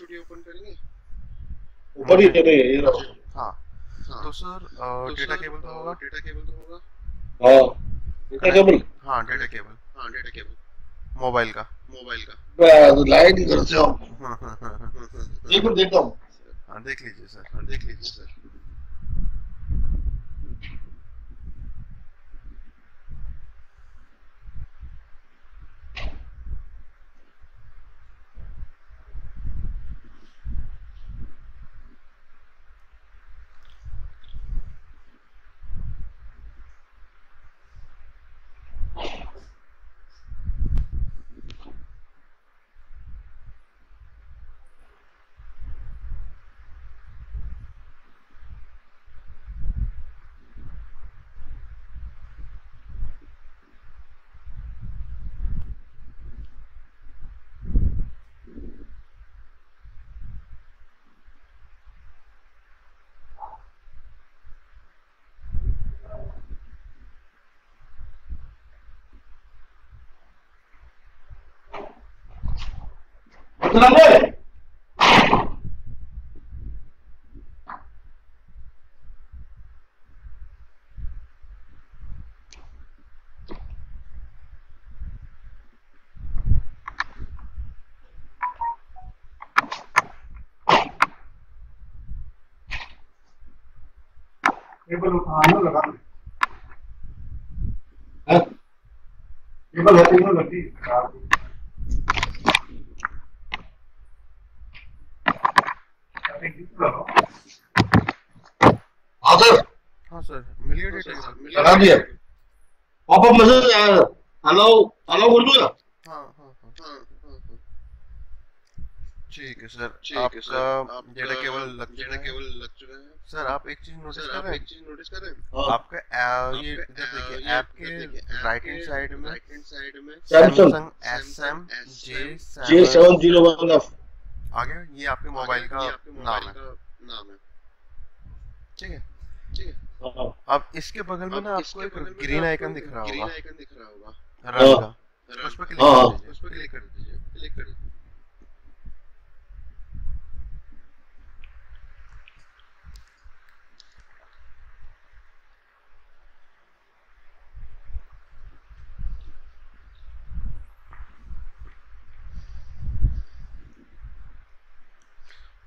Studio open करेंगे। ऊपर ही है ये रहा। हाँ तो सर डेटा केबल तो होगा। डेटा केबल तो होगा। हाँ डेटा केबल। हाँ डेटा केबल हाँ डेटा केबल मोबाइल का। लाइट ही घर से आओ। एक मिनट देखता हूँ। हाँ देख लीजिए सर। हाँ देख लीजिए सर। केबल उठाना लगा। केबल है तीनों लगी। हाँ सर। हाँ सर मिल गया डेटा केबल। लगा दिया। पॉपअप मैसेज हेलो हेलो बोल दो ना। हाँ हाँ हाँ हाँ ठीक है सर। ठीक है सर। आपका डेटा केबल लग डेटा चुका है। केबल लग चुका है। सर आप एक चीज नोटिस सर कर आप रहे एक हैं। चीज नोटिस कर रहे हैं। आपका ये इधर देखिए ये ऐप के देखिए राइट हैंड साइड में राइट हैंड साइड में सैमसंग SM J7 J701F। आ गया। ये आपके मोबाइल का ये आपके नाम मोबाइल है। का नाम है। ठीक है। ठीक है। हाँ अब इसके बगल में ना आपको एक ग्रीन आइकन दिख रहा ग्रीन होगा आइकन दिख रहा होगा। रन का। उस पर क्लिक हाँ। कर दीजिए। उस पर क्लिक कर दीजिए। क्लिक कर दीजिए।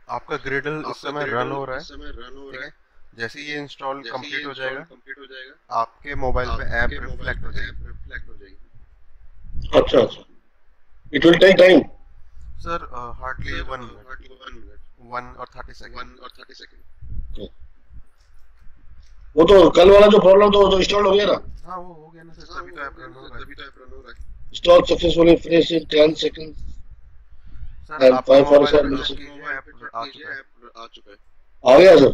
आपका ग्रिडल इस समय रन हो रहा है। इस समय रन हो ठीक रहा है। है। जैसे ये इंस्टॉल जैसे कंप्लीट ये हो इंस्टॉल जाएगा कंप्लीट हो जाएगा आपके मोबाइल पे ऐप आपके मोबाइल रिफ्लेक्ट हो पे जाएगी। ऐप रिफ्लेक्ट हो जाएगी। अच्छा it will take time. Sir hardly 1 minute. Hardly 1 minute 1 और 30 सेकंड। 1 और 30 सेकंड। वो तो कल वाला जो प्रॉब्लम तो इंस्टॉल हो गया ना। हाँ वो हो गया ना सर। तभी तो ऐप रन हो रहा है। तभी तो ऐप रन हो रहा है। Install successfully finish in 10 second sir and आपके 5 मोबाइल पे मिनट्स। चेक कीजिए ऐप आ चुका है। ऐप आ चुका है। आ गया सर।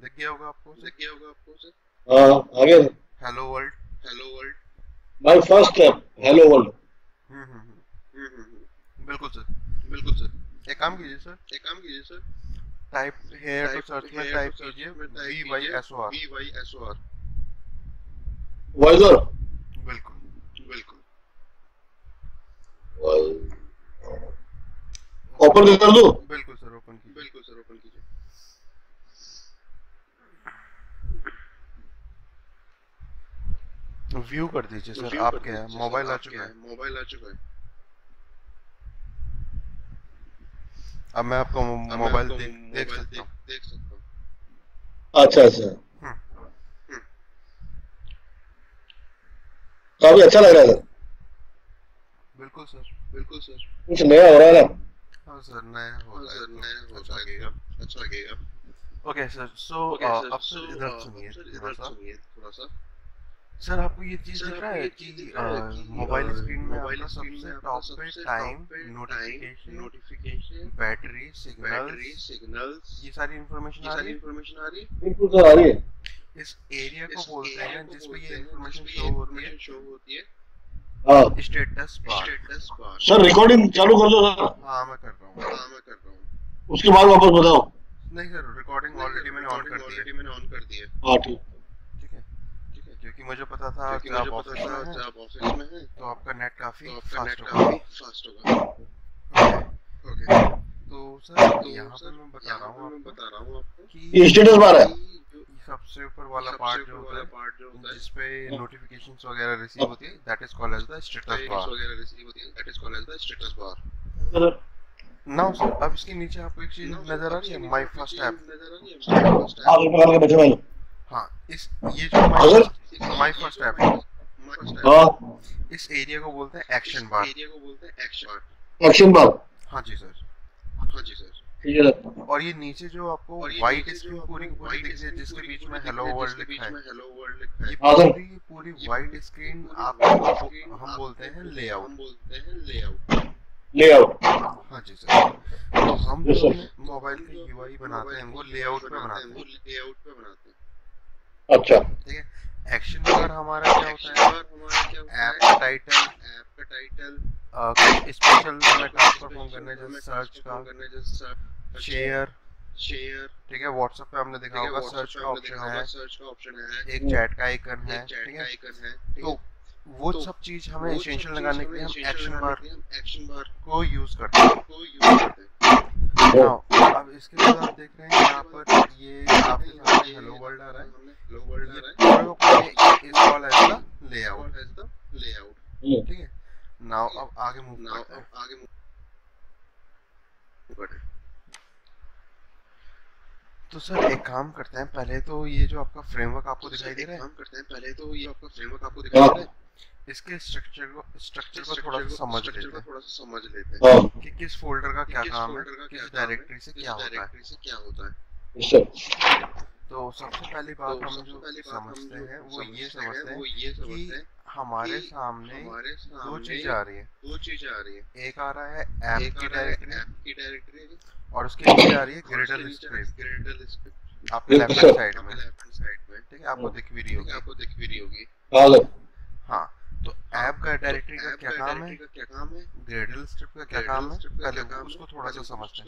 दिख गया होगा आपको। दिख गया होगा आपको सर। हाँ आ गया sir. Hello world. Hello world. My first step hello world. बिल्कुल सर। बिल्कुल सर। एक काम कीजिए सर। एक काम कीजिए sir. Type here to search में टाइप कीजिए VYSOR। VYSOR। वाइजर। बिल्कुल। बिल्कुल। ओपन कर दूं। बिल्कुल सर ओपन कीजिए। बिल्कुल सर ओपन कीजिए। व्यू कर दीजिए सर। आपके मोबाइल आ चुका है। मोबाइल आ चुका है। अब मैं आपको मोबाइल देख सकता हूँ। देख सकता हूँ। अच्छा काफी अच्छा लग रहा है सर। बिल्कुल सर। बिल्कुल सर। कुछ नया हो रहा है ना। हाँ सर नया हो रहा है। सर नया हो अच्छा रहा लगेगा। है। अच्छा लगेगा। Okay sir. सो अब सर इधर सुनिए थोड़ा सा। थोड़ा सा। सर आपको ये चीज दिख रहा है कि मोबाइल स्क्रीन में मोबाइल आपका स्क्रीन में सबसे आपका टॉप पे सबसे टाइम टॉप पे notification notification battery battery signals signals ये सारी इंफॉर्मेशन ये आ रही सारी है। इंफॉर्मेशन आ रही है। बिल्कुल सर आ रही है। इस एरिया को इस बोलते एरिया हैं को जिस पे बोलते ये हैं इंफॉर्मेशन जिसमें ये शो होती है इंफॉर्मेशन शो होती है। हाँ status bar. Status bar. Sir recording चालू कर दो सर। हाँ मैं कर रहा हूँ। हाँ मैं कर रहा हूँ। उसके बाद वापस बताओ। नहीं सर रिकॉर्डिंग ऑलरेडी मैंने ऑन कर दी है। ऑलरेडी मैंने ऑन कर दी है। हाँ ठीक। ठीक है। ठीक है। क्योंकि मुझे पता था क्योंकि कि मुझे आप पता ऑफिस था में हैं आप ऑफिस में हैं तो आपका नेट काफी तो आपका नेट फास्ट होगा। काफी फास्ट होगा। Okay okay. तो सर यहाँ पे मैं बता रहा हूँ आपको कि ये स्टेटस बार है। सबसे ऊपर वाला पार्ट जो होता है जिसपे नोटिफिकेशंस वगैरह रिसीव होती है, that is called as the status bar. Now sir अब इसके नीचे आपको एक चीज नजर आ रही है, माय फर्स्ट ऐप। आप इस प्रकार के बैठे भाई। हाँ, ये जो माय फर्स्ट ऐप है, हाँ, इस एरिया को बोलते हैं एक्शन बार। एक्शन बार। हाँ जी सर। ठीक है सर। और ये नीचे जो आपको व्हाइट स्क्रीन पूरी पूरी दिख रही है जिसके बीच में हेलो वर्ल्ड लिखा है, ये हाँ सर। पूरी व्हाइट स्क्रीन आपको हम बोलते हैं लेआउट। लेआउट। हाँ जी सर। तो हम Yes, जो sir. अपने मोबाइल के यूआई बनाते हैं वो लेआउट पे बनाते हैं। अच्छा। ठीक है। एक्शन बार हमारा क्या होता है, ऐप का टाइटल, कुछ स्पेशल हमें टास्क परफॉर्म करने जैसे सर्च का, शेयर। ठीक है, व्हाट्सएप पे हमने देखा होगा सर्च का ऑप्शन है, एक चैट का आइकन है। ठीक है, तो वो सब चीज हमें एसेंशियल लगाने के लिए हम एक्शन बार को यूज करते हैं। Now, अब इसके बाद आप देख रहे हैं यहाँ पर ये आपके सामने हेलो वर्ल्ड आ रहा है, ये पूरा का पूरा is called as the layout. ठीक है, नाउ अब आगे मूव करते हैं। तो सर एक काम करते हैं, पहले तो ये जो आपका फ्रेमवर्क आपको दिखाई दे रहा है, इसके स्ट्रक्चर को थोड़ा सा समझ लेते हैं कि किस फोल्डर का क्या काम है, किस डायरेक्टरी से क्या होता है। तो सबसे पहली बात हम जो समझते हैं वो ये समझते हैं कि हमारे सामने दो चीज आ रही है, एक आ रहा है ऐप की डायरेक्टरी और उसके नीचे आ रही है ग्रेडल स्क्रिप्ट आपके लेफ्ट साइड में। ठीक है, आपको दिख भी रही होगी। हाँ, तो ऐप का डायरेक्टरी का क्या काम है, ग्रेडल स्क्रिप्ट का क्या काम है, पहले उसको थोड़ा सा समझते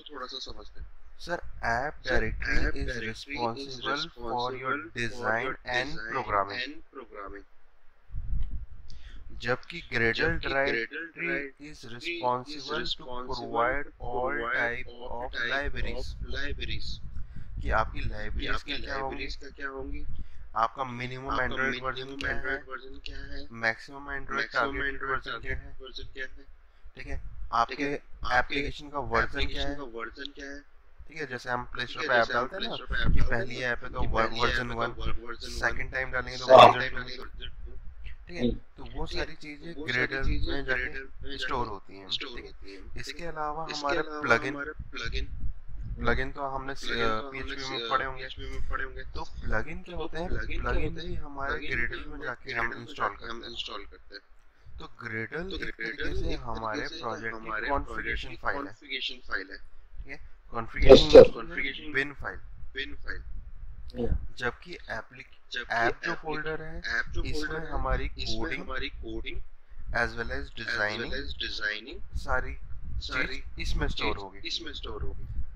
हैं। Sir, app directory is responsible for your design and programming, जबकि Gradle directory is responsible to provide all type of libraries, कि आपकी लाइब्रेरीज क्या होंगी, आपका मिनिमम एंड्रॉइड वर्जन क्या है, मैक्सिमम एंड्रॉइड टारगेटेड वर्जन क्या है। ठीक है, आपके एप्लीकेशन का वर्जन क्या है। ठीक है, जैसे हम प्ले स्टोर पे ऐप डालते हैं ना कि पहली ऐप है तो वर्जन 1, सेकंड टाइम डालेंगे तो वर्जन 2। ठीक है, तो वो सारी चीजें ग्रेडल में जाके स्टोर होती हैं। ठीक है, इसके अलावा हमारे प्लगइन तो हमने PHP में पढ़े होंगे। तो प्लगइन क्या होते हैं, प्लगइन भी हमारे ग्रेडल में जाके हम इंस्टॉल करते हैं। तो ग्रेडल एक तरीके से हमारे प्रोजेक्ट की कॉन्फ़िगरेशन फाइल है। ठीक है, कॉन्फ़िगरेशन बिन फाइल। जबकि ऐप जो फोल्डर है इसमें हमारी coding as well as designing सारी चीज इसमें स्टोर होगी।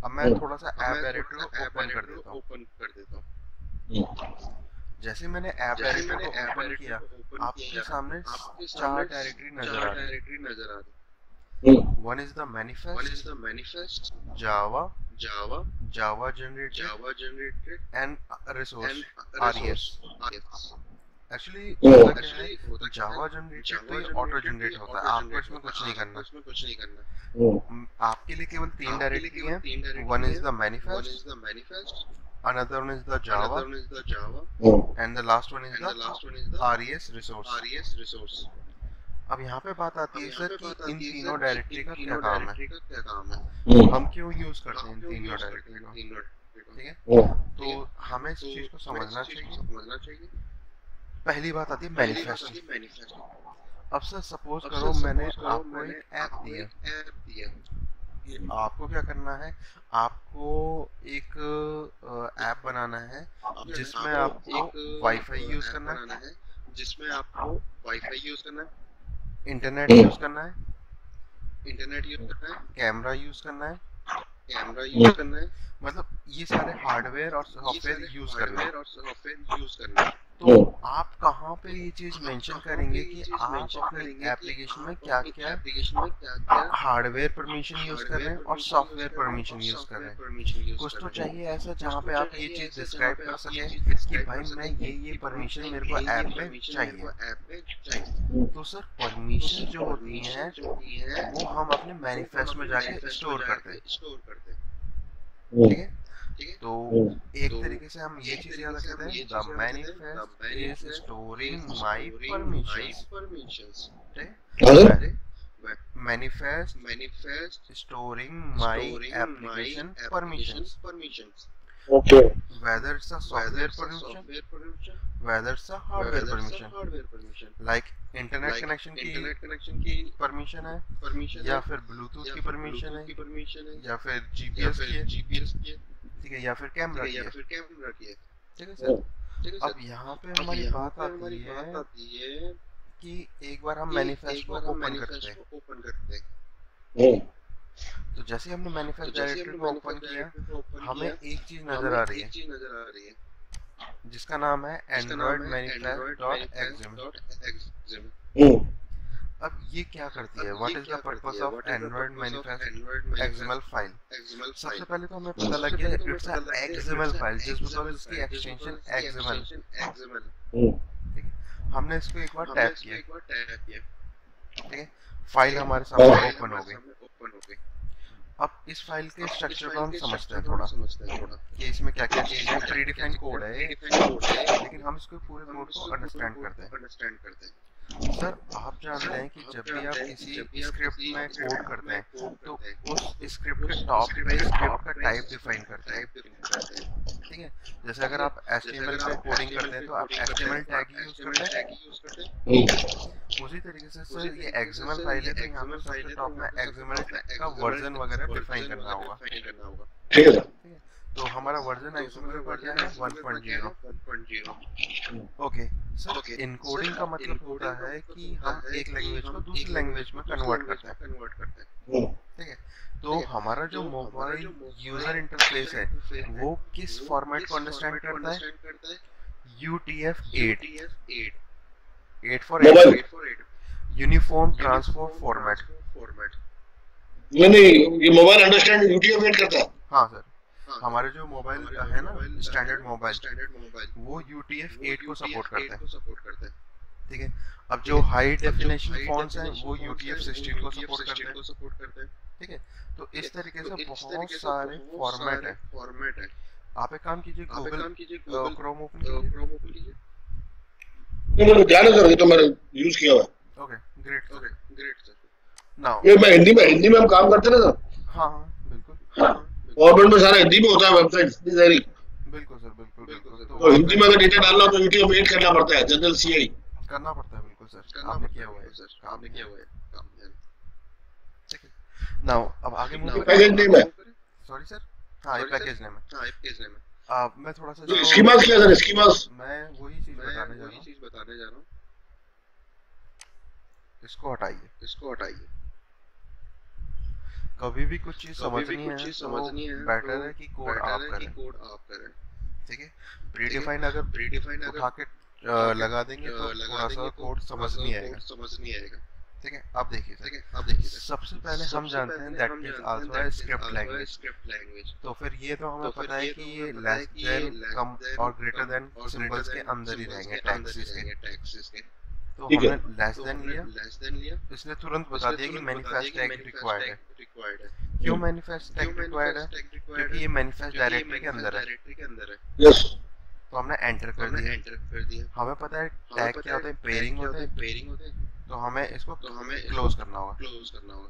अब मैं थोड़ा सा ऐप डायरेक्टरी को ओपन कर देता हूँ। जैसे मैंने ऐप डायरेक्टरी को ओपन किया, आपके सामने 4 डायरेक्टरी नजर आ रही है। One is the manifest, Java generated and resource RES। Actually होता क्या है, जावा जनरेटेड तो ये ऑटो जनरेट होता है, आपको इसमें कुछ नहीं करना। आपके लिए केवल 3 डायरेक्टरी हैं, one is the manifest, another one is the Java, and the last one is the RES resource। अब यहाँ पे बात आती है सर कि इन तीनों डायरेक्टरी का क्या काम है, हम क्यों यूज करते हैं इन तीनों डायरेक्टरी को। ठीक है, तो हमें इस चीज को समझना चाहिए। पहली बात आती है मैनिफेस्ट। अब सर सपोज करो मैंने आपको एक ऐप दिया, आपको क्या करना है, आपको एक ऐप बनाना है जिसमें आपको वाईफाई यूज करना है, इंटरनेट यूज करना है, कैमरा यूज करना है, मतलब ये सारे हार्डवेयर और सॉफ्टवेयर यूज करना। तो हम्म, आप कहाँ पे ये चीज मेंशन करेंगे कि आप अपने एप्लीकेशन में क्या क्या हार्डवेयर परमिशन यूज कर रहे हैं और सॉफ्टवेयर परमिशन यूज कर रहे हैं। कुछ तो चाहिए ऐसा जहाँ पे आप ये चीज डिस्क्राइब कर सके कि भाई मैं ये परमिशन मेरे को ऐप में चाहिए। तो सर परमिशन जो होती हैं वो हम अपने मैनिफेस्ट में जाके स्टोर करते हैं, ठीक है। तो एक तरीके से हम ये चीज याद रखते हैं, the manifest is storing my permissions, manifest storing my application permissions, okay, whether it's a software permission, whether it's a hardware permission, like internet connection की परमिशन है या फिर ब्लूटूथ की परमिशन है या फिर जीपीएस की है, ठीक है, या फिर कैमरा की है, ठीक है सर। अब यहाँ पे हमारी बात आती है कि एक बार हम मैनिफेस्ट को ओपन करते हैं। तो जैसे हमने मैनिफेस्ट डायरेक्टरी को ओपन किया, हमें एक चीज नजर आ रही है जिसका नाम है android manifest.xml। अब ये क्या करती है, what is the purpose of android manifest XML file? सबसे पहले तो हमें पता लग गया it's a XML file just because इसकी एक्सटेंशन XML, ठीक है। हमने इसको एक बार टैप किया, ठीक है, फाइल हमारे सामने ओपन हो गई। अब इस फाइल के स्ट्रक्चर को हम समझते हैं थोड़ा कि इसमें क्या क्या चीज है। प्री डिफाइंड कोड है लेकिन हम इसको पूरे कोड को अंडरस्टैंड करते हैं। सर आप जानते हैं कि जब भी आप किसी स्क्रिप्ट में कोड करते हैं तो उस स्क्रिप्ट के टॉप पे स्क्रिप्ट का टाइप डिफाइन करते हैं, ठीक है। जैसे अगर आप HTML पे कोडिंग करते हैं तो आप HTML टैग यूज करते हैं। उसी तरीके से सर ये XML फाइल है तो यहाँ पे सबसे टॉप में XML का वर्जन वगैरह डिफाइन करना होगा, ठीक है। तो हमारा वर्जन XML का क्या है 1.0। ओके सर, इनकोडिंग का मतलब होता है कि हम एक लैंग्वेज को दूसरी लैंग्वेज में कन्वर्ट करते हैं, ठीक है। तो हमारा जो मोबाइल यूजर इंटरफेस है वो किस फॉर्मेट को अंडरस्टैंड करता है? UTF-8, 8 for 8, uniform transfer format. नहीं, ये मोबाइल अंडरस्टैंड UTF-8 करता है। हाँ सर, हमारे जो मोबाइल है ना स्टैंडर्ड मोबाइल वो UTF-8 को सपोर्ट करते हैं, ठीक है। अब जो हाई डेफिनेशन फॉन्ट्स हैं वो UTF-16 को सपोर्ट करते हैं, ठीक है। तो इस तरीके से बहुत सारे फॉर्मेट है। आप एक काम कीजिए, गूगल क्रोम ओपन कीजिए। मुझे ध्यान है सर, ये तो मैंने यूज किया हुआ है। Okay great sir. नाउ ये मैं हिंदी में हम काम करते हैं ना सर। हाँ बिल्कुल, गवर्नमेंट में सारा हिंदी में होता है, वेबसाइट इतनी सारी। बिल्कुल सर, बिल्कुल। तो हिंदी में अगर डेटा डालना हो तो UTF-8 करना पड़ता है, जनरल CI करना पड़ता है। बिल्कुल सर, आपने किया हुआ है काम, ठीक है। नाउ अब आगे पैकेज नेम है। सॉरी सर, हाँ ये पैकेज नेम है। अब मैं थोड़ा सा स्कीमास क्या सर? स्कीमास मैं वही चीज बताने जा रहा हूँ। इसको हटाइए। कभी भी कुछ चीज समझनी है तो बेटर है कि कोड आप करें, ठीक है। प्रीडिफाइंड अगर उठा के लगा देंगे तो थोड़ा सा कोड समझ नहीं आएगा, ठीक है। अब देखिए सबसे पहले हम जानते हैं that is also a script language. तो फिर ये तो हमें पता है कि ये लेस देन, कम और ग्रेटर देन सिंबल्स के अंदर ही रहेंगे, टैग्स के। तो हमने लेस देन लिया, इसने तुरंत बता दिया कि मैनिफेस्ट टैग रिक्वायर्ड है। क्यों मैनिफेस्ट टैग रिक्वायर्ड है? क्योंकि ये मैनिफेस्ट डायरेक्टरी के अंदर है। यस, तो हमने एंटर कर दिया। हमें पता है टैग क्या होते हैं, पेयरिंग होते हैं। तो हमें इसको क्लोज करना होगा।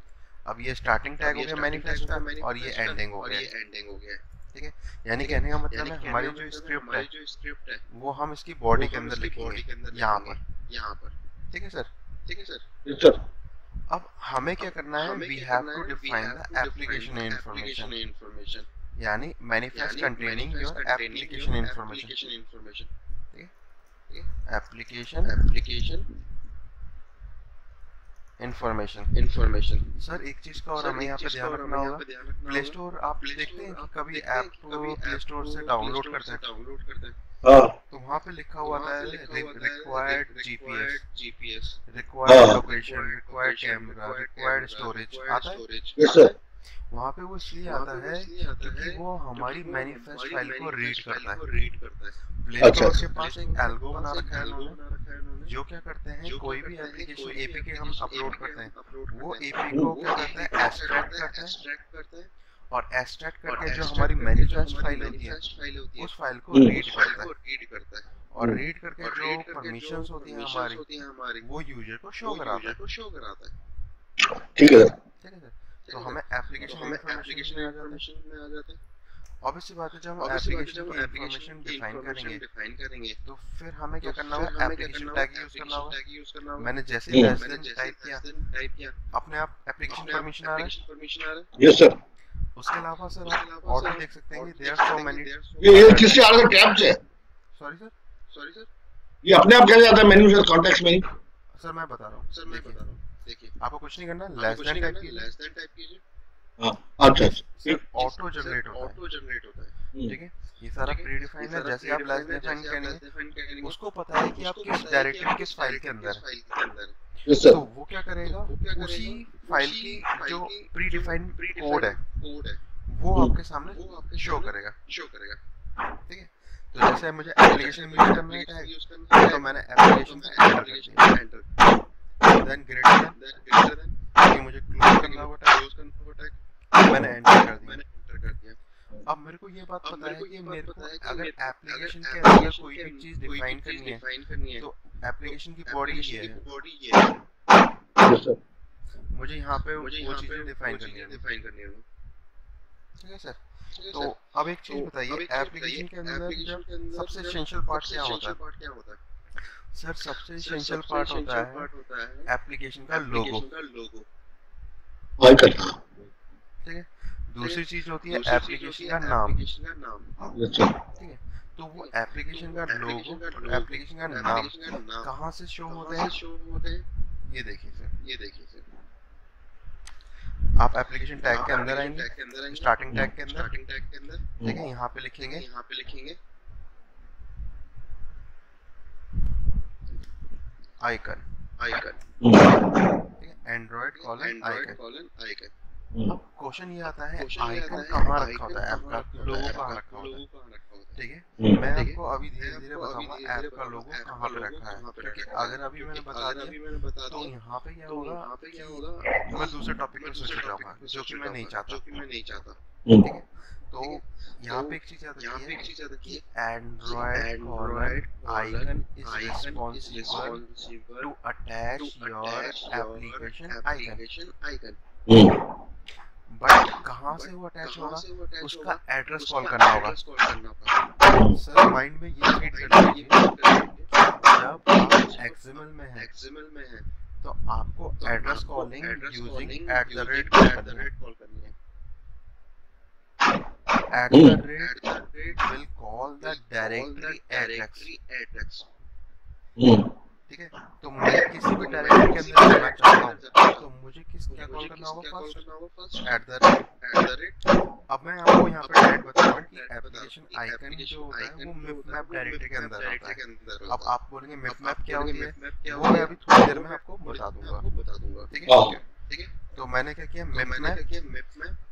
अब ये स्टार्टिंग टैग हो गया मैनिफेस्ट का और ये एंडिंग हो गया, ठीक है। यानी कहने का मतलब है हमारी जो स्क्रिप्ट है वो हम इसकी बॉडी के अंदर लिखेंगे यहाँ पर, ठीक है सर। अब हमें क्या करना है, we have to define the application information, यानी manifest containing your application information, ठीक है। Application information. सर एक चीज का और हमें यहाँ पे ध्यान रखना होगा, प्ले स्टोर आप देखते हैं कि कभी ऐप प्ले स्टोर से डाउनलोड करते हैं तो वहाँ पे लिखा हुआ आता है required GPS, required location, required camera, required storage आता है। Yes sir. वहाँ पे वो इसलिए आता है क्योंकि वो हमारी मैनिफेस्ट फाइल को रीड करता है। प्ले स्टोर के पास एक एल्गो बना रखा है उन्होंने, जो क्या करते हैं कोई भी एप्लीकेशन एपीके हम अपलोड करते हैं वो एपीके को क्या करता है एक्सट्रैक्ट करता है और एक्सट्रैक्ट करके जो हमारी मैनिफेस्ट फाइल होती है उस फाइल को रीड करता है और रीड करके जो परमिशंस होती हैं हमारी वो यूजर को शो कराता है। ठीक है सर। तो हमें एप्लीकेशन इन्फॉर्मेशन में आ जाते हैं। ऑब्वियसली बात है जब हम एप्लीकेशन की इन्फॉर्मेशन डिफाइन करेंगे तो फिर हमें क्या करना होगा, एप्लीकेशन टैग यूज करना होगा। मैंने जैसे ही लेस देन टाइप किया अपने आप एप्लीकेशन परमिशन आ रहा है। Yes sir. उसके अलावा सर आप और भी देख सकते हैं कि देयर आर सो मेनी। ये किससे आ रहा है? टैब से? सॉरी सर ये अपने आप कैसे आता है मेन्यू से, कॉन्टेक्स्ट मेन्यू? सर मैं बता रहा हूँ, देखिए आपको कुछ नहीं करना, लेस देन टाइप कीजिए। हां अच्छा ऑटो जनरेट होता है। ठीक है, ये सारा प्री डिफाइंड है। जैसे आप लेस डिफाइन करेंगे उसको पता है कि आप किस डायरेक्टरी किस फाइल के अंदर है। तो वो क्या करेगा, उसी फाइल की जो प्री डिफाइंड कोड है वो आपके सामने शो करेगा। ठीक है, तो जैसे मुझे एप्लीकेशन यूज करना है तो मैंने एप्लीकेशन पे एंटर कर दिया, देन ग्रेटर देन कि मुझे क्लोज करना होगा मैंने एंटर कर दिया। अब मेरे को ये बात पता है कि मेरे को अगर एप्लीकेशन के अंदर कोई भी चीज डिफाइन करनी है तो एप्लीकेशन की बॉडी ये है। मुझे यहाँ पे वो चीजें डिफाइन करनी है। ठीक है सर। तो अब एक चीज बताइए, एप्लीकेशन के अंदर जब सबसे एसेंशियल पार्ट क्या होता है? सर सबसे एसेंशियल पार्ट होता है एप्लीकेशन का लोगो। ठीक है, दूसरी चीज होती है एप्लीकेशन का नाम। ठीक है, तो वो एप्लीकेशन का लोगो, एप्लीकेशन का नाम कहाँ से शो होते हैं? ये देखिए सर, आप एप्लीकेशन टैग के अंदर आएंगे, स्टार्टिंग टैग के अंदर, ठीक है, यहाँ पे लिखेंगे आइकन, ठीक है, एंड्रॉइड कॉलन आइकन। अब क्वेश्चन ये आता है आइकन कहाँ रखा होता है, ऐप का लोगो कहाँ रखा होता है? ठीक है, मैं आपको अभी धीरे धीरे बताऊंगा ऐप का लोगो कहाँ पे रखा है, क्योंकि अगर अभी मैंने बता दिया तो यहाँ पे क्या होगा, मैं दूसरे टॉपिक पर स्विच हो जाऊंगा जो कि मैं नहीं चाहता। ठीक है, तो यहाँ पे एक चीज याद रखिए, Android icon is responsible to attach your application icon. But कहाँ से वो अटैच होगा, उसका एड्रेस कॉल करना होगा। सर माइंड में ये फीड कर लीजिए, जब आप एक्सएमएल में हैं तो आपको एड्रेस कॉलिंग यूजिंग @ कॉल करनी है। @ will call the directory address। ठीक है, तो मैं किसी भी डायरेक्टरी के अंदर जाना चाहता हूँ तो मुझे क्या कॉल करना होगा? फर्स्ट @ अब मैं आपको यहाँ पे डायरेक्ट बताऊंगा कि एप्लीकेशन आइकन जो होता है वो मिपमैप डायरेक्टरी के अंदर होता है। अब आप बोलेंगे मिपमैप क्या होती है, वो मैं अभी थोड़ी देर में आपको बता दूंगा। ठीक है, तो मैंने क्या किया, मिपमैप।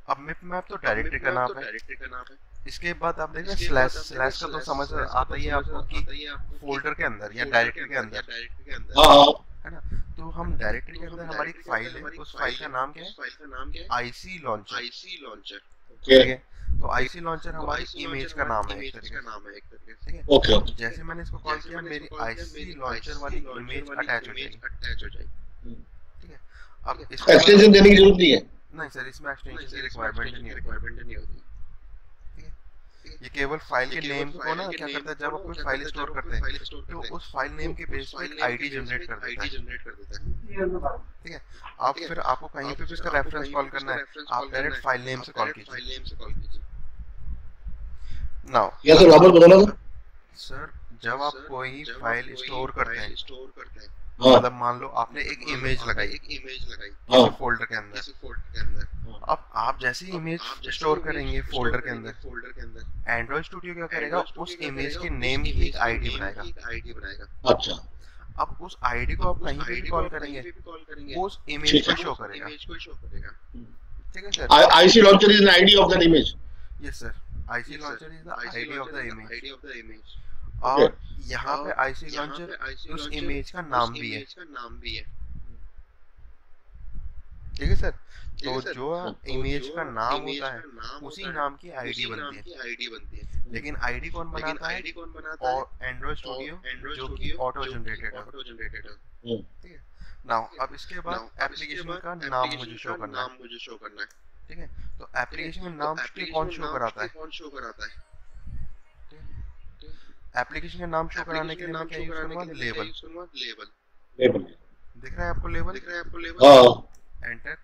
अब मिपमैप तो डायरेक्टरी का नाम है। इसके बाद आप देखें स्लैश का तो समझ आता ही है आपको कि फोल्डर के अंदर या डायरेक्टरी के अंदर, है ना। तो हम डायरेक्टरी के अंदर हमारी फाइल है, उस फाइल का नाम क्या है? IC launcher. ठीक है, तो आईसी लॉन्चर हमारी इमेज का नाम है एक तरीके से। ठीक है, जैसे मैंने इसको कॉल किया मेरी आईसी लॉन्चर वाली इमेज अटैच हो जाएगी। ठीक है, अब इसको एक्सटेंशन देने की जरूरत नहीं है। नहीं सर, इसमें एक्सटेंशन की रिक्वायरमेंट नहीं होती। ये केवल फाइल के नेम को ना क्या करता है, जब आप कोई फाइल स्टोर करते हैं तो उस फाइल नेम के बेस पे एक आईडी जनरेट कर देता है। ठीक है, आप फिर आपको कहीं पे भी इसका रेफरेंस कॉल करना है, आप डायरेक्ट फाइल नेम से कॉल कीजिए। नाउ या सर वापस बताना सर, जब आप कोई फाइल स्टोर करते हैं मतलब मान लो आपने एक इमेज लगाई किसी फोल्डर के अंदर। अब आप जैसे ही इमेज स्टोर करेंगे फोल्डर के अंदर, एंड्रॉइड स्टूडियो क्या करेगा, उस इमेज के नेम की एक आईडी बनाएगा। अच्छा, अब उस आईडी को आप कहीं पे भी कॉल करेंगे वो उस इमेज को शो करेगा। ठीक है sir. IC launcher is an ID of that image. Yes sir, IC launcher is the ID of the image। Okay. और यहाँ पे IC launcher उस इमेज का नाम भी है। ठीक है सर। तो जो इमेज का नाम होता है उसी नाम की आईडी बनती है। लेकिन आईडी कौन बनाता है? और एंड्रॉइड स्टूडियो जो कि ऑटो जनरेटेड है। ठीक है। नाउ अब इसके बाद एप्लीकेशन का नाम मुझे शो करना है। ठीक है। तो एप्लीकेशन का नाम कौन शो कराता है? एप्लीकेशन का नाम शो कराने के लिए मैं क्या यूज करूंगा? लेबल। दिख रहा है आपको लेबल? हाँ। एंटर।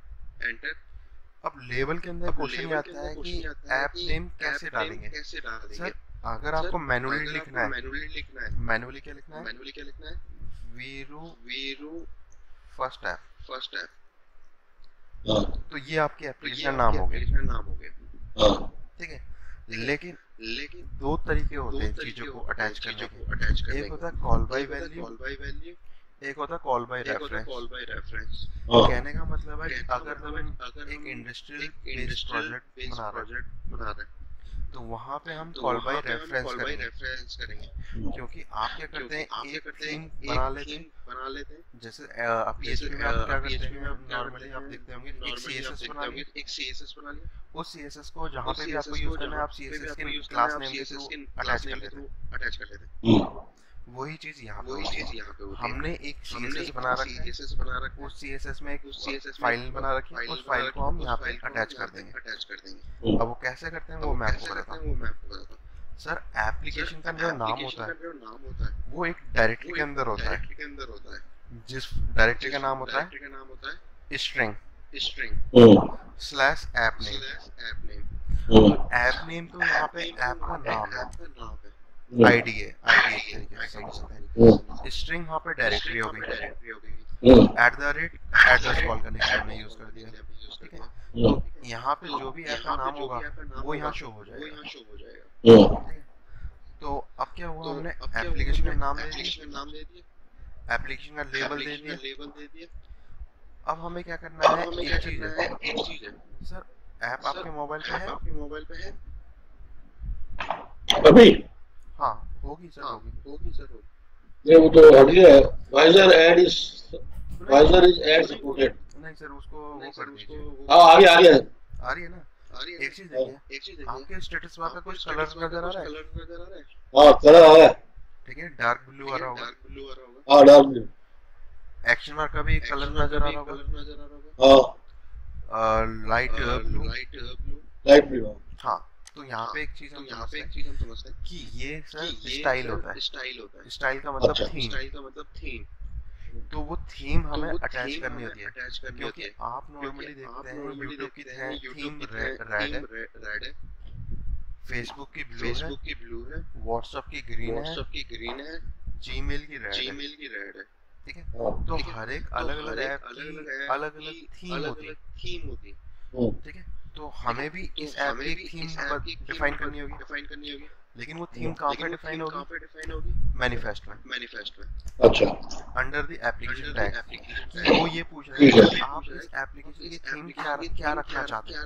अब लेबल के अंदर क्वेश्चन आता है कि ऐप नेम कैसे डालेंगे? सर अगर आपको मैनुअली लिखना है, मैनुअली क्या लिखना है? Veeru first app. तो ये आपके एप्लीकेशन नाम हो गया। ठीक है। लेकिन दो तरीके होते हैं चीजों को अटैच करने के। एक होता है कॉल बाय वैल्यू, एक होता है कॉल बाय रेफरेंस। कहने का मतलब है कि अगर हम एक इंडस्ट्रियल बेस्ड प्रोजेक्ट बना रहे हैं तो वहाँ पे हम कॉल बाय रेफरेंस करेंगे। क्योंकि आप क्या करते हैं, एक थीम बना लेते हैं। जैसे PHP में आप क्या करते हैं, नॉर्मली आप देखते होंगे एक CSS बना लिया। उस CSS को जहाँ पे भी आपको यूज करना है आप CSS के क्लास नेम के थ्रू अटैच कर लेते हैं। वही चीज यहाँ पे होती है। हमने एक CSS बना रखा है, उस CSS में एक फाइल बना रखी है, उस फाइल को हम यहाँ पे अटैच कर देंगे। अब वो कैसे करते हैं वो मैं आपको बताता हूँ। सर एप्लीकेशन का जो नाम होता है वो एक डायरेक्टरी के अंदर होता है, जिस डायरेक्टरी का नाम होता है स्ट्रिंग स्लैश ऐप नेम। तो ऐप नेम तो यहाँ पे ऐप का नाम है, आईडी है, एक तरीके से समझ सकते हैं। स्ट्रिंग यहाँ पे डायरेक्टरी हो गई, @, एड्रेस कॉल करने के लिए हमने यूज कर दिया। ठीक है। तो यहाँ पे जो भी ऐप का नाम होगा वो यहाँ शो हो जाएगा। तो अब क्या हुआ, हमने एप्लीकेशन का नाम दे दिया, एप्लीकेशन का लेबल दे दिया। अब हमें क्या करना है, एक चीज है सर, ऐप आपके मोबाइल पे है? अभी हाँ होगी सर, होगी। ये वो तो हट गया है। Vysor is add supported. नहीं सर उसको वो कर दीजिए। हाँ आ रही है ना। एक चीज देखिए, आपके स्टेटस बार पे कुछ कलर नजर आ रहा है? हाँ कलर आ रहा है। ठीक है, डार्क ब्लू आ रहा होगा। हाँ डार्क ब्लू। एक्शन मार्क का भी कलर नजर आ रहा होगा। हाँ लाइट ब्लू। हाँ तो यहाँ पे एक चीज हम समझते हैं कि ये सर स्टाइल होता है। स्टाइल का मतलब थीम। तो वो थीम हमें अटैच करनी होती है, क्योंकि आप नॉर्मली देखते हैं यूट्यूब की थीम रेड है, फेसबुक की ब्लू है, व्हाट्सएप की ग्रीन है, जीमेल की रेड है। ठीक है। तो हर एक अलग अलग ऐप की अलग अलग थीम होती है। ठीक है। तो हमें भी इस ऐप की थीम डिफाइन करनी होगी। लेकिन वो थीम कहाँ पे डिफाइन होगी? मैनिफेस्ट में। अच्छा। Under the application tag. वो ये पूछ रहे हैं कि आप इस एप्लीकेशन की थीम क्या रखना चाहते हैं।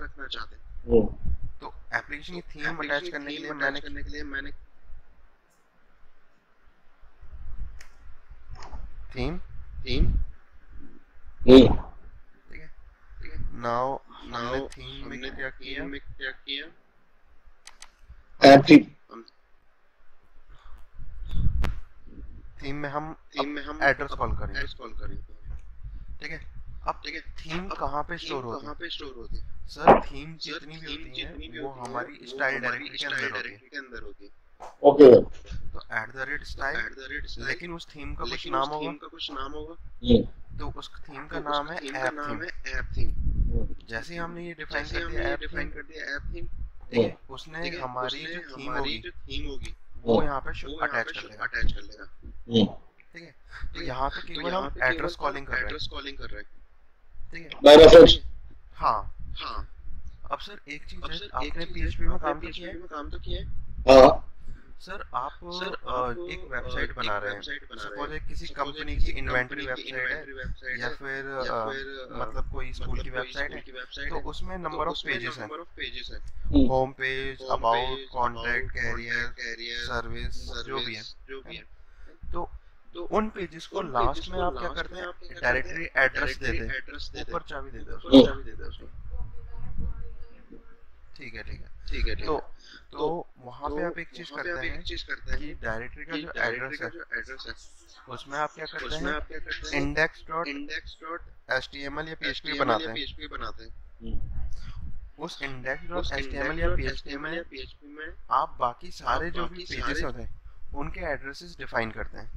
तो एप्लीकेशन की थीम अटैच करने के लिए मैंने थीम ठीक है। नाउ हमने थीम में क्या किया? ऐप थीम में हम एड्रेस कॉल करेंगे। ठीक है। अब थीम कहाँ पे स्टोर होती है? सर थीम जितनी भी होती है वो हमारी स्टाइल डायरेक्टरी के अंदर होती है। ओके। तो @style, लेकिन उस थीम का कुछ नाम होगा। तो उस थीम का नाम है ऐप थीम। जैसे हमने ये डिफाइन कर दिया ऐप थीम, ठीक है, उसने हमारी जो थीम होगी वो यहाँ पे अटैच कर लेगा। ठीक है। तो यहाँ पे केवल हम एड्रेस कॉलिंग कर रहे हैं, ठीक है। By reference. हाँ, अब सर एक चीज है, आपने पीएचपी में काम तो किया है। हाँ सर आप एक वेबसाइट बना रहे हैं, सपोज एक किसी कंपनी की इन्वेंटरी वेबसाइट है या फिर मतलब कोई स्कूल की वेबसाइट है, तो उसमें नंबर ऑफ पेजेस हैं, home page, about, contact, career, service, जो भी है। तो उन पेजेस को लास्ट में आप क्या करते हैं, डायरेक्टरी एड्रेस देते हैं, ऊपर चाबी देते हैं उसको। ठीक है। तो वहाँ पे आप एक चीज करते हैं कि डायरेक्टरी का जो एड्रेस है उसमें आप क्या करते हैं, इंडेक्स डॉट एचटीएमएल या पीएचपी बनाते हैं। उस इंडेक्स डॉट एचटीएमएल या पीएचपी में आप बाकी सारे जो भी पेजेस होते हैं उनके एड्रेसेस डिफाइन करते हैं।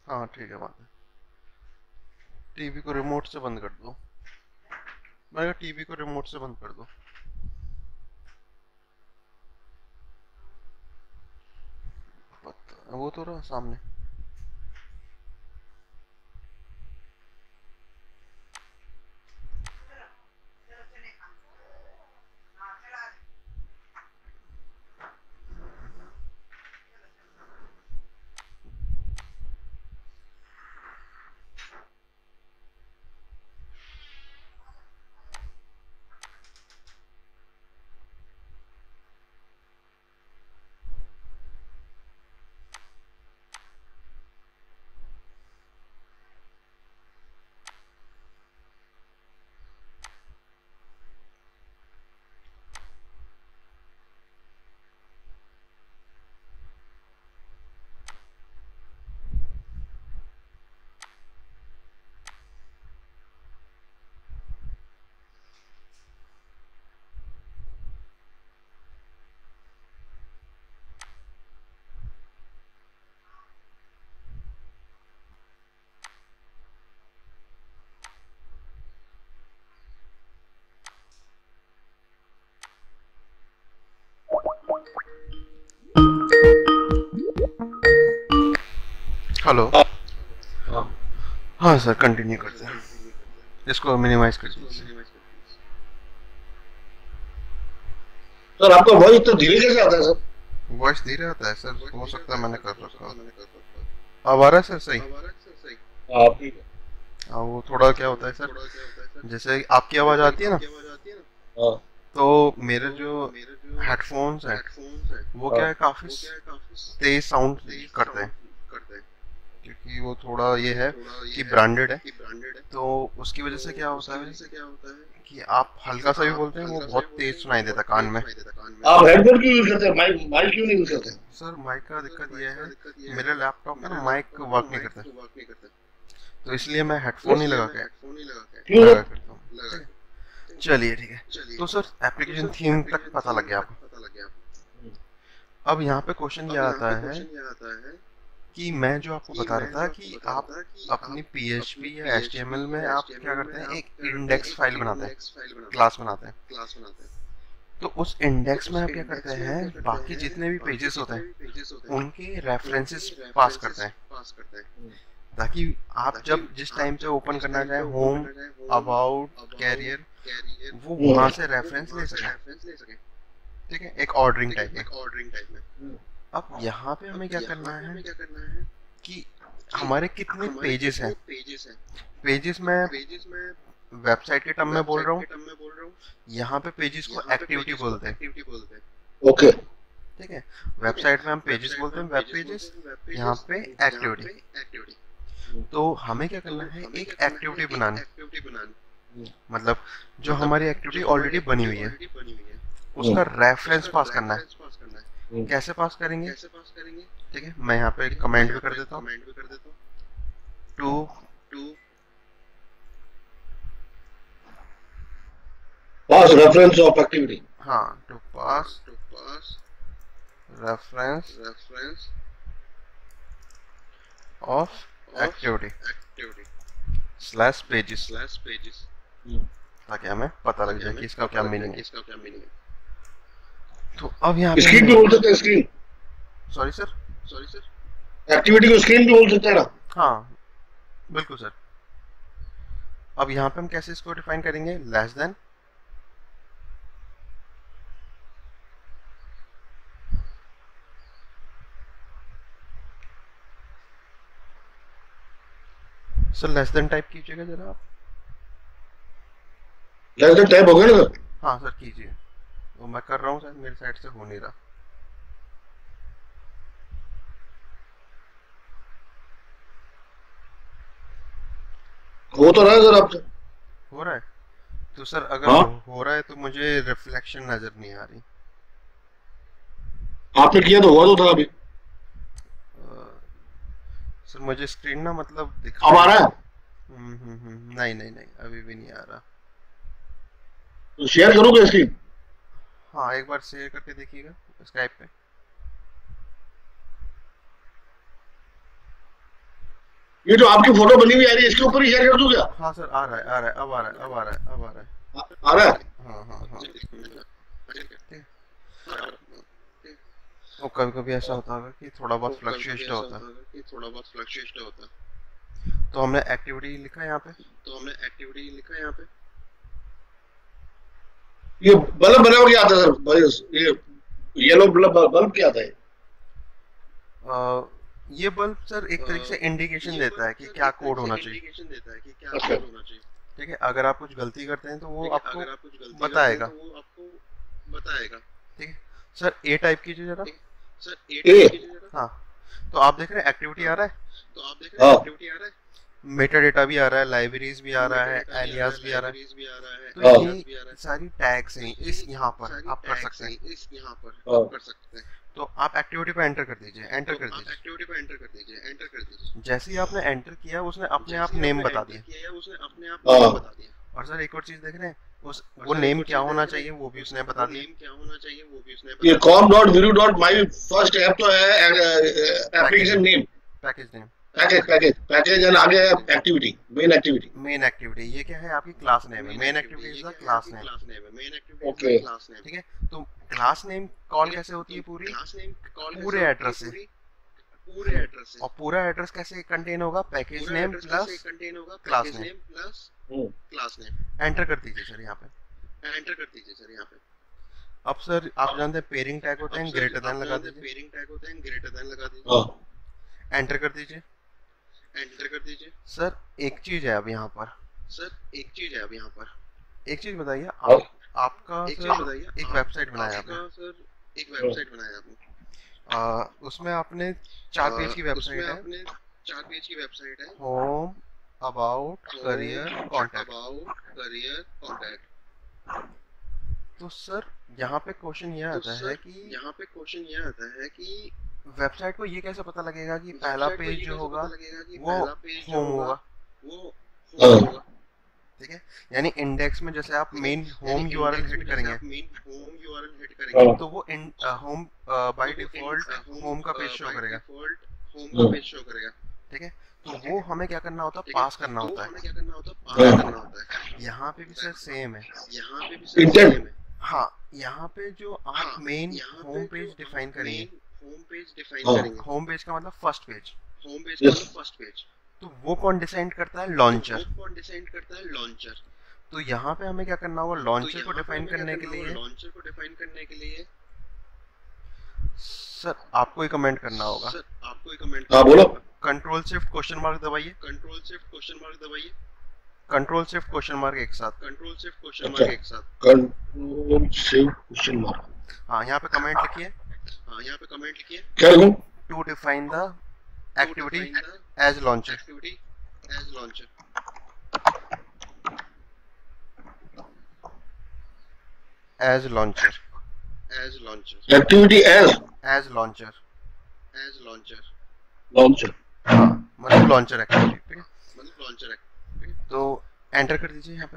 हाँ ठीक है, बात है। टीवी को रिमोट से बंद कर दो। मैं टीवी को रिमोट से बंद कर दो। वो तो रहा सामने। हेलो। हाँ हाँ सर, कंटिन्यू करते हैं, इसको मिनिमाइज कर दीजिए। सर आपका वॉइस तो धीरे कैसे आता है सर? वॉइस धीरे आता है सर, हो सकता है मैंने कर रखा हो। अब आ रहा है सर सही? हाँ ठीक है। हाँ, वो थोड़ा क्या होता है सर, जैसे आपकी आवाज़ आती है ना, हाँ तो मेरे जो हेडफोन्स हैं वो क्या है, काफ़ी तेज साउंड करते हैं, क्योंकि वो थोड़ा ये है कि ब्रांडेड है, तो उसकी वजह से क्या होता है कि आप हल्का सा भी बोलते हैं वो बहुत तेज सुनाई देता कान में। आप हेडफोन क्यों यूज करते हैं? माइक माइक क्यों नहीं यूज करते? सर माइक का दिक्कत ये है, मेरे लैपटॉप में ना माइक वर्क नहीं करता, तो इसलिए मैं हेडफोन ही लगा क्यों सर? करता हूँ। चलिए ठीक है, तो सर एप्लीकेशन थीम तक पता लग गया आपको। अब यहाँ पे क्वेश्चन ये आता है कि मैं जो आपको बता रहा था कि आप अपनी PHP या HTML में आप क्या करते हैं, एक इंडेक्स फाइल बनाते हैं, क्लास बनाते हैं। तो उस इंडेक्स में आप क्या करते हैं, बाकी जितने भी पेजेस होते हैं उनके रेफरेंसेस पास करते हैं, ताकि आप जब जिस टाइम से ओपन करना चाहें, होम, अबाउट, कैरियर, वो वहां से रेफरेंस ले सकें। ठीक है, एक ऑर्डरिंग टाइप में। अब यहाँ पे हमें क्या करना है कि हमारे कितने पेजेस हैं। पेजेस में वेबसाइट के टर्म में बोल रहा हूँ, यहाँ पे पेजेस को एक्टिविटी बोलते हैं। ओके ठीक है, वेबसाइट में हम पेजेस बोलते हैं, वेब पेजेस, यहाँ पे एक्टिविटी। तो हमें क्या करना है, एक एक्टिविटी बनानी, मतलब जो हमारी एक्टिविटी ऑलरेडी बनी हुई है उसका रेफरेंस पास करना है। कैसे पास करेंगे? ठीक है, मैं यहाँ पे कमेंट भी कर देता हूँ, to pass reference of activity. हाँ, to pass reference of activity slash pages, ताकि हमें पता लग जाए कि इसका क्या मीनिंग है। तो अब यहाँ स्क्रीन भी बोल सकते हैं, स्क्रीन। सॉरी सर, एक्टिविटी को स्क्रीन भी बोल सकते हैं ना? हाँ बिल्कुल सर। अब यहाँ पे हम कैसे इसको डिफाइन करेंगे, less than, sir less than type कीजिएगा जरा आप। लेस देन टाइप हो गया ना सर? हाँ सर कीजिए, वो मैं कर रहा हूँ, शायद मेरी साइड से हो नहीं रहा। हो तो रहा है सर आपसे। हो रहा है? तो सर अगर हो रहा है तो मुझे रिफ्लेक्शन नजर नहीं आ रही। आपने किया तो हुआ तो था अभी। सर मुझे स्क्रीन ना मतलब दिख अब आ रहा है? नहीं अभी भी नहीं आ रहा। तो शेयर करोगे स्क्रीन? हाँ एक बार शेयर करके देखिएगा स्काइप पे। ये जो आपकी फोटो बनी हुई आ रही है इसके ऊपर ही शेयर कर दूं क्या? हाँ सर आ रहा है, अब आ रहा है। आ रहा है? हाँ। और कभी ऐसा होता है कि थोड़ा बहुत फ्लक्चुएट होता है। तो हमने एक्टिविटी लिखा है यहाँ पे। ये बल्ब बना हुआ क्या आता है सर? ये येलो बल्ब क्या आता है? ये बल्ब सर एक तरीके से इंडिकेशन देता है कि क्या कोड होना चाहिए। ठीक है, अगर आप कुछ गलती करते हैं तो वो आपको बताएगा। ठीक है सर, ए टाइप कीजिए जरा। हाँ, तो आप देख रहे हैं एक्टिविटी आ रहा है, मेटा डेटा भी आ रहा है, लाइब्रेरीज भी आ रहा है, एलियास भी आ रहा है। तो ये सारी टैग्स हैं इस यहाँ पर आप कर सकते हैं। तो आप एक्टिविटी पे एंटर कर दीजिए। जैसे ही आपने एंटर किया उसने अपने आप नेम बता दिया। और सर एक और चीज देख रहे हैं, वो नेम क्या होना चाहिए वो भी उसने बता दिया। ये com.viru.my फर्स्ट ऐप तो है application name, package name, package and आगे एक्टिविटी, मेन एक्टिविटी। ये क्या है, आपकी क्लास नेम है। Main activity is the class name. Okay ठीक है, तो क्लास नेम कॉल कैसे होती है? पूरे एड्रेस से। पूरे एड्रेस से। और पूरा एड्रेस कैसे कंटेन होगा? पैकेज नेम प्लस कंटेन होगा class package name name plus class name. Enter कर दीजिए सर यहाँ पे। एंटर कर दीजिए सर यहाँ पे। अब सर आप जानते हैं पेयरिंग टैग होते हैं, ग्रेटर देन लगा दीजिए। पेयरिंग टैग होते हैं, ग्रेटर देन लगा दीजिए। एंटर कर दीजिए। एंटर कर दीजिए। सर एक चीज है अब यहाँ पर, सर एक चीज है अब यहाँ पर, एक चीज बताइए आपका एक चीज सर बताइए, एक वेबसाइट बनाया आपने, सर एक वेबसाइट बनाया आपने, उसमें आपने 4 पेज की वेबसाइट है, आपने 4 पेज की वेबसाइट है, home, about, career, contact. About, career, contact. तो सर यहाँ पे क्वेश्चन ये आता है कि यहाँ पे क्वेश्चन ये आता है कि वेबसाइट को ये कैसे पता लगेगा कि पहला पेज जो होगा वो होम होगा? वो होगा, ठीक है। यानी इंडेक्स में जैसे आप मेन होम यूआरएल हिट करेंगे तो वो होम बाय डिफॉल्ट होम का पेज शो करेगा, ठीक है। तो वो हमें क्या करना होता है? पास करना होता है। यहाँ पे भी सर सेम है। हाँ, यहाँ पे जो आप मेन होम पेज डिफाइन करेंगे, होम पेज का मतलब फर्स्ट पेज, तो वो कौन डिसाइड करता है? लॉन्चर। तो यहाँ पे हमें क्या करना होगा? लॉन्चर को डिफाइन करने के लिए सर आपको ही कमेंट करना होगा। हाँ बोलो। कंट्रोल शिफ्ट क्वेश्चन मार्क दबाइए, कंट्रोल शिफ्ट क्वेश्चन मार्क एक साथ, कंट्रोल शिफ्ट क्वेश्चन मार्क। हाँ यहाँ पे कमेंट लिखिए, क्या लिखूं? To define the activity as launcher. As launcher, activity as launcher, launcher, मतलब लॉन्चर एक्टिविटी, ठीक है। तो एंटर कर दीजिए यहाँ पे।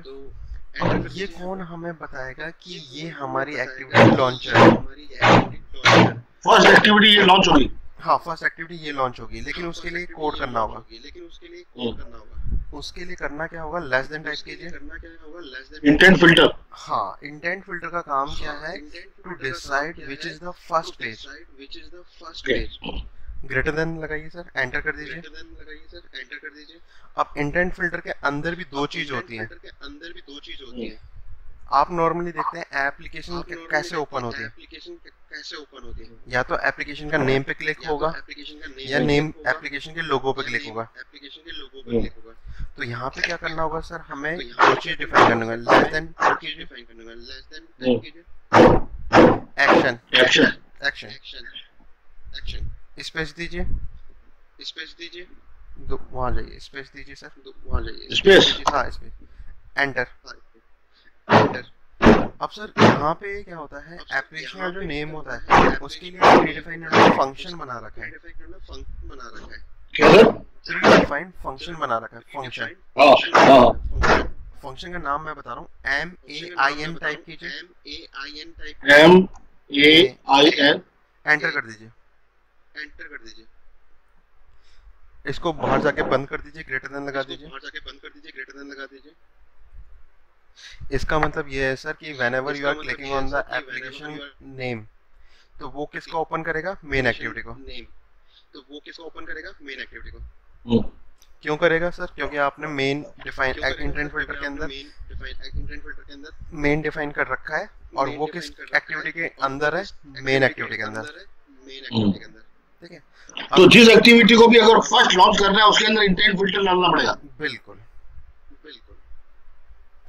अब ये कौन हमें बताएगा कि ये हमारी एक्टिविटी लॉन्चर है? फर्स्ट एक्टिविटी ये लॉन्च होगी। हाँ, फर्स्ट एक्टिविटी ये लॉन्च होगी, लेकिन उसके लिए कोड करना होगा। उसके लिए करना क्या होगा? लेस देन टाइप कीजिए। Intent filter. हाँ, इंटेंट फिल्टर का काम क्या है? To decide which is the first page. Greater than लगाइए सर, एंटर कर दीजिए। अब इंटेंट फिल्टर के अंदर भी दो चीज होती हैं। आप नॉर्मली देखते हैं एप्लीकेशन कैसे ओपन होती है, या तो एप्लीकेशन का नेम पे क्लिक होगा या नेम एप्लीकेशन के लोगो पे क्लिक होगा। तो यहाँ पे क्या करना होगा सर? हमें दो चीज डिफाइन करना होगा। लेस देन एक्शन, स्पेस दीजिए, वहाँ जाइए, स्पेस दीजिए सर, स्पेस, हाँ स्पेस, एंटर। अब सर यहाँ पे क्या होता है? एप्लीकेशन का जो नेम होता है उसके लिए प्रीडिफाइंड फंक्शन बना रखा है। क्या सर? प्रीडिफाइंड फंक्शन बना रखा है, फंक्शन। फंक्शन का नाम मैं बता रहा हूँ, MAIN टाइप कीजिए, MAIN, एंटर कर दीजिए। इसको बाहर जाके बंद कर दीजिए, ग्रेटर देन लगा दीजिए। इसका मतलब ये है सर कि whenever you are clicking on the application name, तो वो किसको ओपन करेगा? मेन एक्टिविटी को। क्यों करेगा सर? क्योंकि आपने मेन डिफाइन इंटेंट फिल्टर के अंदर मेन डिफाइन कर रखा है, और वो किस एक्टिविटी के अंदर है? मेन एक्टिविटी के अंदर, ठीक है। तो जिस एक्टिविटी को भी अगर फर्स्ट लॉन्च करना है उसके अंदर इंटेंट फिल्टर डालना पड़ेगा। बिल्कुल,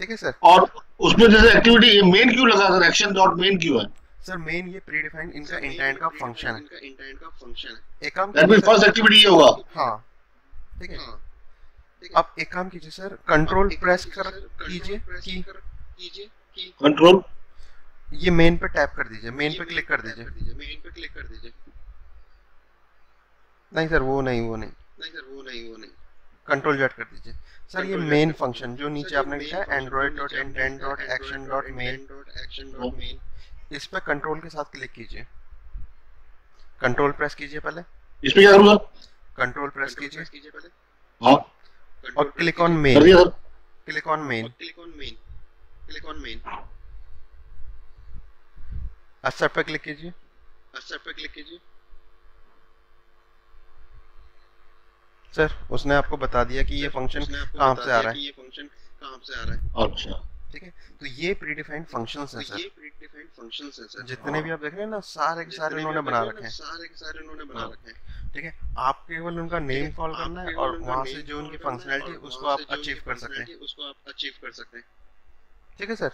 ठीक है सर। और उसमें जैसे एक्टिविटी मेन क्यों लगा सर? एक्शन डॉट मेन क्यों है सर? मेन ये प्रीडिफाइंड इनका इंटेंट का फंक्शन है। एक काम दैट मींस फर्स्ट एक्टिविटी ये होगा। हाँ, ठीक है। अब एक काम कीजिए सर, कंट्रोल प्रेस कर कीजिए, कंट्रोल, ये मेन पे टैप कर दीजिए, मेन पे क्लिक कर दीजिए। नहीं सर, वो नहीं, कंट्रोल जेड कर दीजिए सर। ये मेन फंक्शन जो नीचे आपने लिखा है android.intent.action.main, इस पे कंट्रोल के साथ क्लिक कीजिए। कंट्रोल प्रेस कीजिए पहले। इस पे क्या करूँ सर? कंट्रोल प्रेस कीजिए पहले, हाँ, और क्लिक ऑन मेन। कर दिया sir. Click on main, accept पे क्लिक कीजिए। सर उसने आपको बता दिया कि ये फंक्शन कहाँ से आ रहा है। ये फंक्शन कहाँ से आ रहा है। अच्छा ठीक है, तो ये प्रीडिफाइंड फंक्शंस हैं सर। ये प्रीडिफाइंड फंक्शंस हैं सर। जितने भी आप देख रहे हैं ना, सारे के सारे उन्होंने बना रखे हैं। सारे के सारे उन्होंने बना रखे हैं। ठीक है, आप केवल उनका नेम कॉल करना है और वहां से जो उनकी फंक्शनैलिटी उसको आप अचीव कर सकते हैं। उसको आप अचीव कर सकते हैं। ठीक है सर,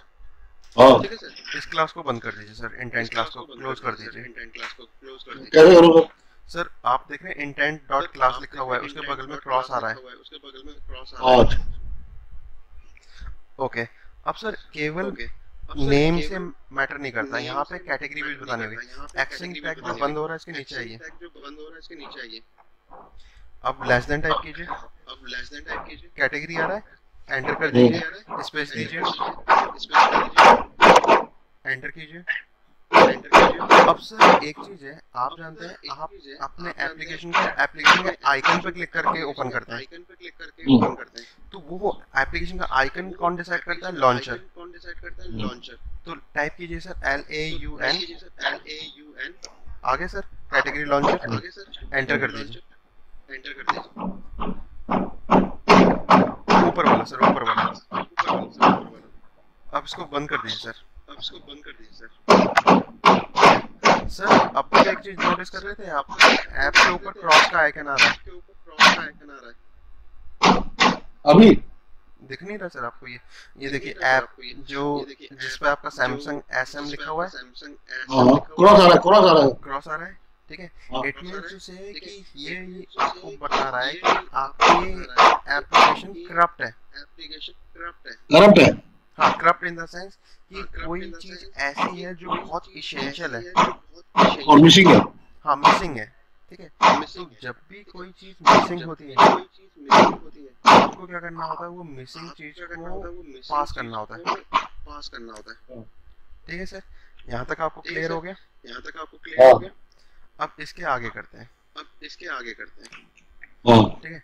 हाँ ठीक है सर। इस क्लास को बंद कर दीजिए सर, इंटेंट क्लास को क्लोज कर दीजिए। इंटेंट क्लास को क्लोज कर दीजिए। कैसे करूँगा? सर आप देख रहे हैं इंटेंट डॉट क्लास लिखा हुआ है, उसके बगल में क्रॉस आ रहा है। उसके बगल में क्रॉस आ रहा है। अच्छा ओके, अब सर केवल नेम से मैटर नहीं करता, यहाँ पे कैटेगरी भी बतानी होगी। एक्शन टैग जो बंद हो रहा है इसके नीचे आइए। जो बंद हो रहा है इसके नीचे आइए। अब लेस देन टाइप कीजिए, अब लेस देन टाइप कीजिए। कैटेगरी आ रहा है, एंटर कर दीजिए, स्पेस दीजिए, एंटर कीजिए। अब सर एक चीज है, आप जानते हैं आप अपने एप्लीकेशन के आइकन पे क्लिक करके ओपन करते हैं, आइकन पे क्लिक करके ओपन करते हैं। तो वो एप्लीकेशन का आइकन कौन डिसाइड करता है? लॉन्चर। कौन डिसाइड करता है? लॉन्चर। तो टाइप कीजिए सर LAUN, LAUN। आगे सर कैटेगरी लॉन्चर, आगे सर एंटर कर दीजिए। एंटर कर दीजिए। ऊपर वाला सर, ऊपर वाला। ऊपर वाला। अब इसको बंद कर दीजिए सर। अब इसको बंद कर दीजिए सर। सर अब तक एक चीज नोटिस कर रहे थे आप, ऐप के ऊपर क्रॉस का आइकन आ रहा है। के ऊपर क्रॉस का आइकन आ रहा है। अभी दिख नहीं रहा सर आपको? ये देखिए ऐप जो जिस पे आपका सैमसंग SM लिखा हुआ है, हाँ क्रॉस आ रहा है, क्रॉस आ रहा है। क्रॉस आ रहा है। ठीक है, हाँ। इट मींस टू से कि ये आपको बता रहा है कि आपकी एप्लीकेशन करप्ट है। एप्लीकेशन करप्ट है। करप्ट है। हाँ, करप्ट इन द सेंस कि कोई चीज ऐसी है जो बहुत इसेंशियल है और मिसिंग है। हाँ मिसिंग है। ठीक है, तो जब भी कोई चीज मिसिंग होती है आपको क्या करना होता है? वो मिसिंग चीज को पास करना होता है। पास करना होता है। ठीक है सर, यहाँ तक आपको क्लियर हो गया? यहाँ तक आपको क्लियर हो गया? अब इसके आगे करते हैं। अब इसके आगे करते हैं। हाँ ठीक है,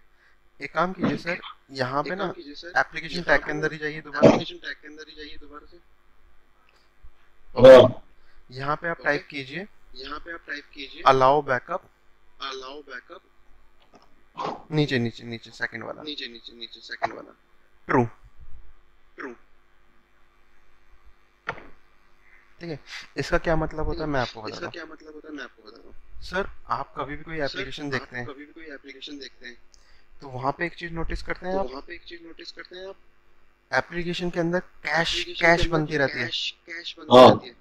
एक काम कीजिए सर, यहाँ पे ना एप्लीकेशन टैग के अंदर ही जाइए दोबारा। एप्लीकेशन टैग के अंदर ही जाइए दोबारा से। हाँ यहाँ पे आप टाइप कीजिए, यहाँ पे आप टाइप कीजिए अलाउ बैकअप, अलाउ बैकअप। नीचे नीचे नीचे सेकंड वाला, नीचे नीचे नीचे सेकंड वाला, ट्रू। ट्रू। ठीक है, इसका क्या मतलब होता है मैं आपको बताता इसका हूँ। क्या मतलब होता है मैं आपको बताता हूँ। सर आप कभी भी कोई एप्लीकेशन देखते हैं कभी भी कोई एप्लीकेशन देखते हैं तो वहाँ पे एक चीज नोटिस करते हैं तो आप, वहाँ पे एक चीज नोटिस करते हैं आप, एप्लीकेशन के अंदर कैश बनती रहती है। कैश बनती रहती है।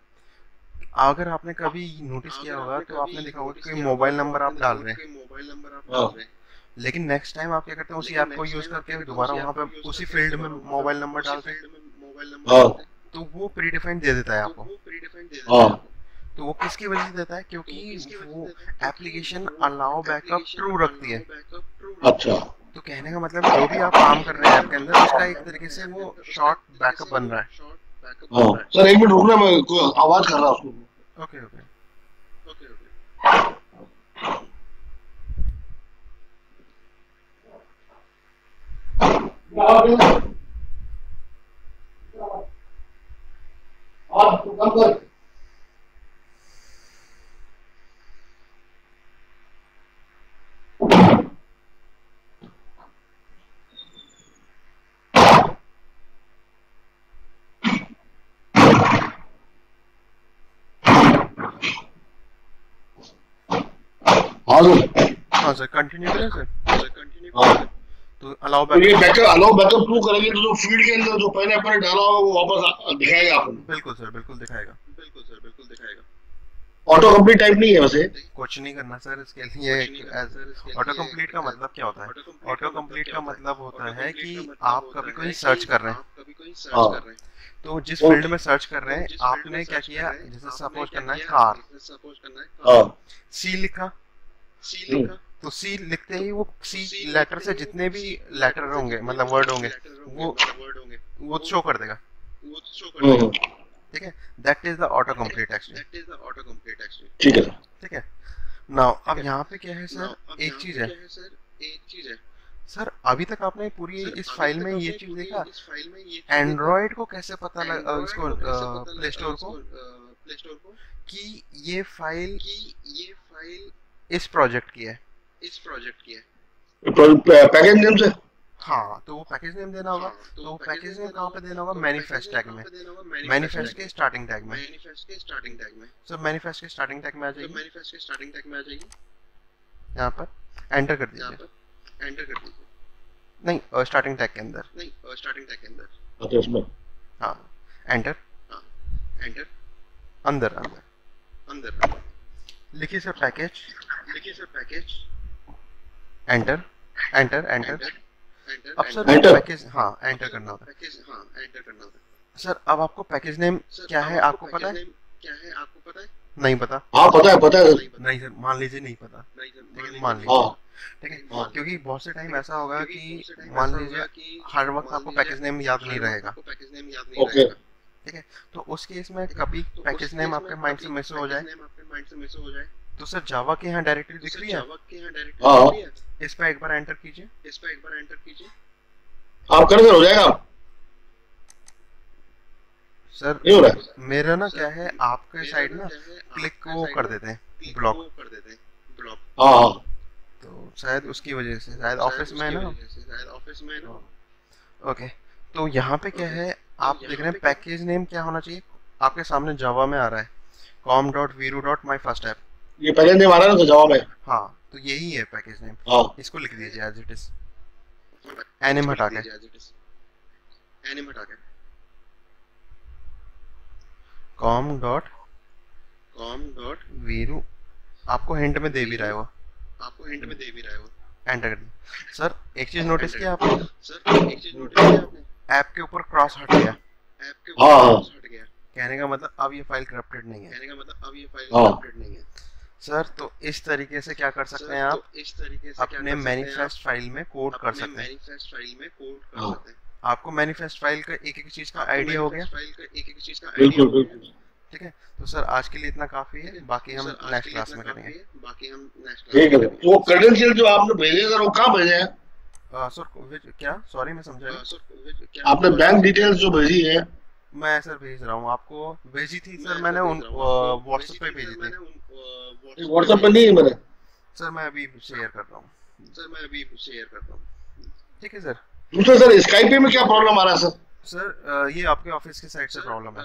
अगर आपने कभी नोटिस किया होगा तो आपने देखा होगा कि कोई मोबाइल नंबर आप डाल रहे हैं, मोबाइल नंबर आप डाल रहे हैं, लेकिन नेक्स्ट टाइम आप क्या करते हैं? उसी ऐप को यूज करके दोबारा वहाँ पे उसी फील्ड में मोबाइल नंबर डालते हैं, मोबाइल नंबर तो वो प्रीडिफाइंड दे देता है आपको। वो प्रीडिफाइंड दे देता है। तो वो किसकी वजह से देता है? क्योंकि वो एप्लीकेशन अलाउ बैकअप ट्रू रखती है। अच्छा तो कहने का मतलब जो भी आप काम कर रहे हैं ऐप के अंदर, उसका एक तरीके से वो शॉर्ट बैकअप बन रहा है। हाँ सर एक मिनट रुकना, मैं कोई आवाज कर रहा हूँ उसको। Okay okay. हाँ सर कंटिन्यू करें सर। हाँ तो अलाउ तो ये बैकअप, अलाउ बैकअप प्रूव करेंगे तो जो फील्ड के अंदर जो पहले अपने डाला हो वो वापस दिखाएगा आपको। बिल्कुल सर बिल्कुल दिखाएगा। बिल्कुल सर बिल्कुल दिखाएगा। ऑटो कंप्लीट टाइप नहीं है वैसे। कुछ नहीं करना सर इसके लिए। ऑटो कंप्लीट का मतलब क्या होता है? ऑटो कंप्लीट का मतलब होता है कि आप कभी कोई सर्च कर रहे हैं, कभी कोई सर्च कर रहे हैं, तो जिस फील्ड में सर्च कर रहे हैं आपने क्या किया, जैसे सपोज करना है कार, सपोज करना है हाँ सी लिखा, सी लिखा, तो सी लिखते ही वो सी लेटर से जितने भी लेटर होंगे मतलब वर्ड होंगे वो शो कर देगा। वो शो कर देगा। ठीक है, that is the auto complete actually. That is the auto complete actually. ठीक है ठीक है, नाउ अब यहाँ पे क्या है सर, एक चीज है सर, एक चीज है सर, अभी तक आपने पूरी इस फाइल में ये चीज देखा, इस फाइल में ये एंड्रॉइड को कैसे पता लगा, इसको प्ले स्टोर को, प्ले स्टोर को कि ये फाइल कि ये फाइल इस प्रोजेक्ट की है। इस प्रोजेक्ट की है। पैकेज नेम से। हाँ, तो वो पैकेज नेम देना होगा। तो वो पैकेज नेम कहाँ पे देना होगा? मैनिफेस्ट टैग में, मैनिफेस्ट के स्टार्टिंग टैग में। सर मैनिफेस्ट के स्टार्टिंग टैग में आ जाएगी, यहाँ पर एंटर कर दीजिए। नहीं, स्टार्टिंग टैग के अंदर। अच्छा, इसमें। हाँ, एंटर। अंदर लिखिए सर पैकेज। एंटर। अब सर पैकेज, हाँ एंटर करना होता है। सर अब आपको पैकेज नेम क्या है आपको पता है? नहीं पता? हाँ पता है। नहीं सर, मान लीजिए नहीं पता, मान लीजिए, हाँ ठीक है, क्योंकि बहुत से टाइम ऐसा होगा कि मान लीजिए हर वक्त आपको पैकेज नेम याद नहीं रहेगा, ओके। ठीक है, तो उस केस में कभी पैकेज नेम आपके माइंड से मिस हो जाए तो सर जावा के यहाँ डायरेक्टरी दिख रही है, हाँ इस पे एक बार एंटर कीजिए। आप कर हो जाएगा सर नहीं हो रहा है। मेरा ना क्या है, आपके साइड ना क्लिक को कर देते हैं ब्लॉक, हाँ तो शायद उसकी वजह से, शायद ऑफिस में है ना। ओके, तो यहाँ पे क्या है, आप देख रहे हैं पैकेज नेम क्या होना चाहिए आपके सामने जावा में आ रहा है, com.viru.myfirstapp। ये पैकेज नेम आ रहा है ना जावा में। हाँ, तो यही है पैकेज नेम, हाँ इसको लिख दीजिए एज इट इज, एनिम हटा के। com.viru आपको हिंट में दे भी रहा है वो, एंटर कर दिया। सर एक चीज नोटिस किया आपने, ऐप के ऊपर क्रॉस हट गया, हाँ कहने का मतलब अब ये फाइल करप्टेड नहीं है। हाँ सर तो इस तरीके से क्या कर सकते हैं आप, अपने मैनिफेस्ट फाइल में कोड कर सकते हैं। आपको मैनिफेस्ट फाइल का एक चीज का आइडिया हो गया? बिल्कुल। ठीक है, तो सर आज के लिए इतना काफी है, बाकी हम नेक्स्ट क्लास में करेंगे। ठीक है, वो क्रेडेंशियल जो आपने भेजे सर वो कहाँ भेजे हैं? सर क्या, सॉरी मैं समझा। आपने बैंक डिटेल्स जो भेजी है? मैं सर भेज रहा हूँ आपको, भेजी थी सर मैंने उन व्हाट्सएप पे भेजी थी। व्हाट्सएप पे नहीं है मेरे सर, मैं अभी शेयर कर रहा हूँ। ठीक है सर। दूसरा सर स्काइप में क्या प्रॉब्लम आ रहा है सर? सर ये आपके ऑफिस की साइड से प्रॉब्लम है।